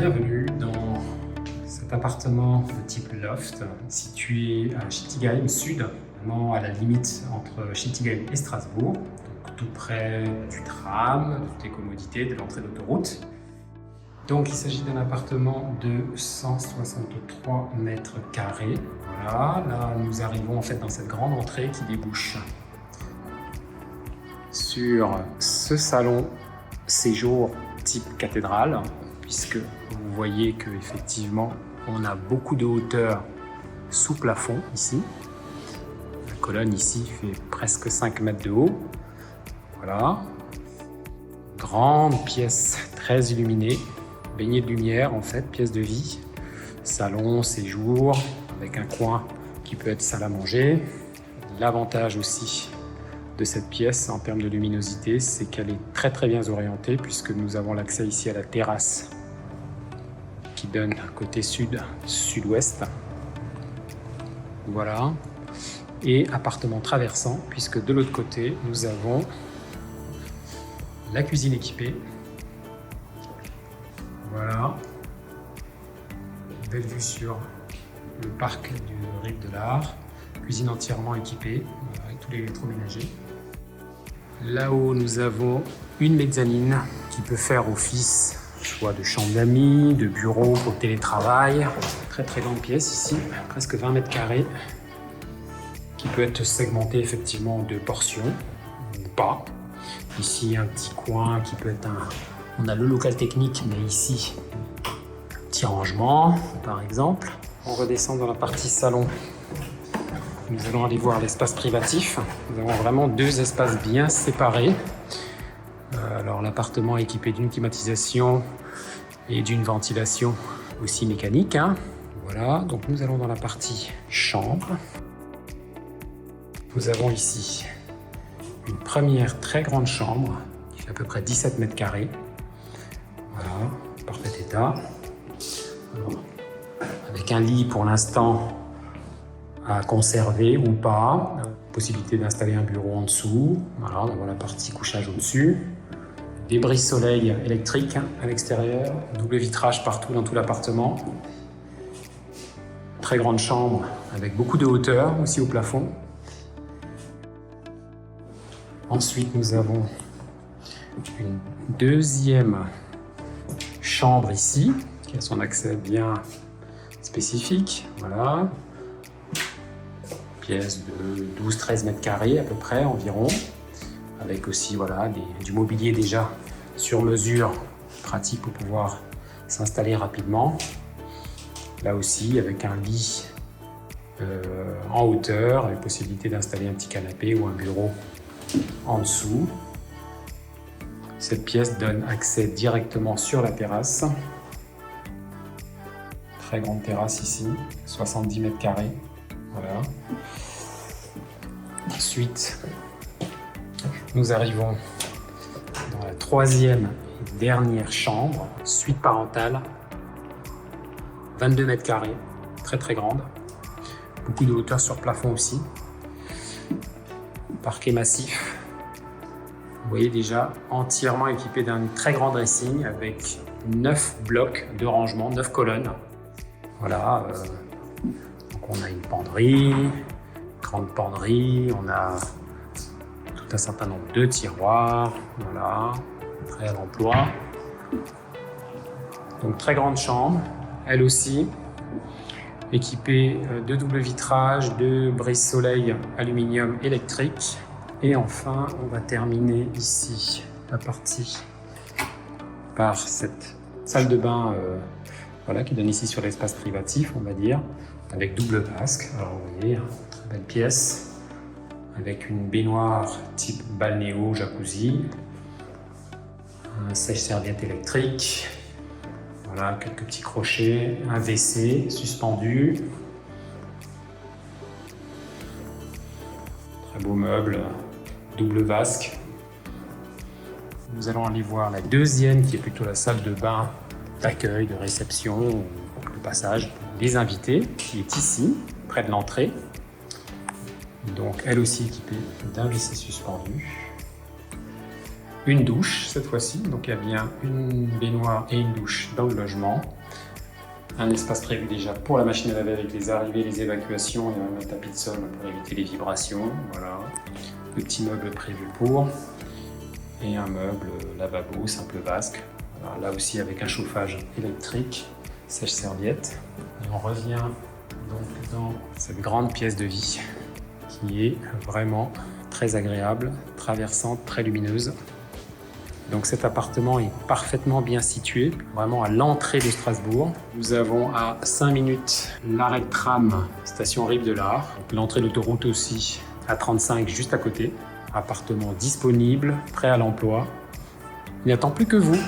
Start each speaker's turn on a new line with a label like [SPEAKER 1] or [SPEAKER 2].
[SPEAKER 1] Bienvenue dans cet appartement de type loft situé à Schiltigheim Sud, vraiment à la limite entre Schiltigheim et Strasbourg, donc tout près du tram, de toutes les commodités de l'entrée d'autoroute. Donc il s'agit d'un appartement de 163 mètres carrés. Voilà, là nous arrivons en fait dans cette grande entrée qui débouche sur ce salon séjour type cathédrale, puisque vous voyez que effectivement on a beaucoup de hauteur sous plafond ici. La colonne ici fait presque 5 mètres de haut. Voilà. Grande pièce très illuminée, baignée de lumière en fait, pièce de vie. Salon, séjour, avec un coin qui peut être salle à manger. L'avantage aussi de cette pièce en termes de luminosité, c'est qu'elle est très bien orientée puisque nous avons l'accès ici à la terrasse qui donne côté sud-ouest. Voilà. Et appartement traversant puisque de l'autre côté, nous avons la cuisine équipée. Voilà. Belle vue sur le parc du Rive de l'Art. Cuisine entièrement équipée avec tous les électroménagers. Là-haut, nous avons une mezzanine qui peut faire office choix de chambre d'amis, de bureau pour télétravail. Très grande pièce ici, presque 20 mètres carrés, qui peut être segmentée effectivement en 2 portions ou pas. Ici, un petit coin qui peut être on a le local technique, mais ici, un petit rangement par exemple. On redescend dans la partie salon. Nous allons aller voir l'espace privatif. Nous avons vraiment 2 espaces bien séparés. Alors l'appartement est équipé d'une climatisation et d'une ventilation aussi mécanique. Voilà, donc nous allons dans la partie chambre. Nous avons ici une première très grande chambre qui fait à peu près 17 mètres carrés. Voilà, parfait état. Alors, avec un lit pour l'instant à conserver ou pas. Possibilité d'installer un bureau en dessous. Voilà, on a la partie couchage au-dessus. Des brise-soleil électriques à l'extérieur. Double vitrage partout dans tout l'appartement. Très grande chambre avec beaucoup de hauteur aussi au plafond. Ensuite, nous avons une deuxième chambre ici qui a son accès bien spécifique. Voilà. Pièce de 12-13 mètres carrés à peu près environ, avec aussi voilà, du mobilier déjà sur mesure, pratique pour pouvoir s'installer rapidement. Là aussi avec un lit en hauteur, avec possibilité d'installer un petit canapé ou un bureau en dessous. Cette pièce donne accès directement sur la terrasse. Très grande terrasse ici, 70 mètres carrés. Voilà. Ensuite, nous arrivons dans la troisième et dernière chambre, suite parentale, 22 mètres carrés, très grande, beaucoup de hauteur sur plafond aussi, parquet massif. Vous voyez déjà entièrement équipé d'un très grand dressing avec 9 blocs de rangement, 9 colonnes. Voilà. Donc on a une penderie, grande penderie, on a tout un certain nombre de tiroirs, voilà, très à l'emploi. Donc très grande chambre, elle aussi, équipée de double vitrage, de brise-soleil aluminium électrique. Et enfin, on va terminer ici la partie par cette salle de bain voilà, qui donne ici sur l'espace privatif, on va dire, avec double vasque. Alors vous voyez, très belle pièce, avec une baignoire type balnéo, jacuzzi, un sèche-serviette électrique, voilà, quelques petits crochets, un WC suspendu, très beau meuble, double vasque. Nous allons aller voir la deuxième qui est plutôt la salle de bain d'accueil, de réception, de passage des invités, qui est ici, près de l'entrée. Donc elle aussi équipée d'un WC suspendu. une douche cette fois-ci, donc il y a bien une baignoire et une douche dans le logement. Un espace prévu déjà pour la machine à laver avec les arrivées, les évacuations, il y a même un tapis de sol pour éviter les vibrations. Voilà. Petit meuble prévu pour, et un meuble lavabo simple vasque. Voilà, là aussi avec un chauffage électrique, sèche-serviette. Et on revient donc dans cette grande pièce de vie qui est vraiment très agréable, traversante, très lumineuse. Donc cet appartement est parfaitement bien situé, vraiment à l'entrée de Strasbourg. Nous avons à 5 minutes l'arrêt de tram, station Rive de l'Art. L'entrée d'autoroute aussi à 35 juste à côté. Appartement disponible, prêt à l'emploi. Il n'attend plus que vous.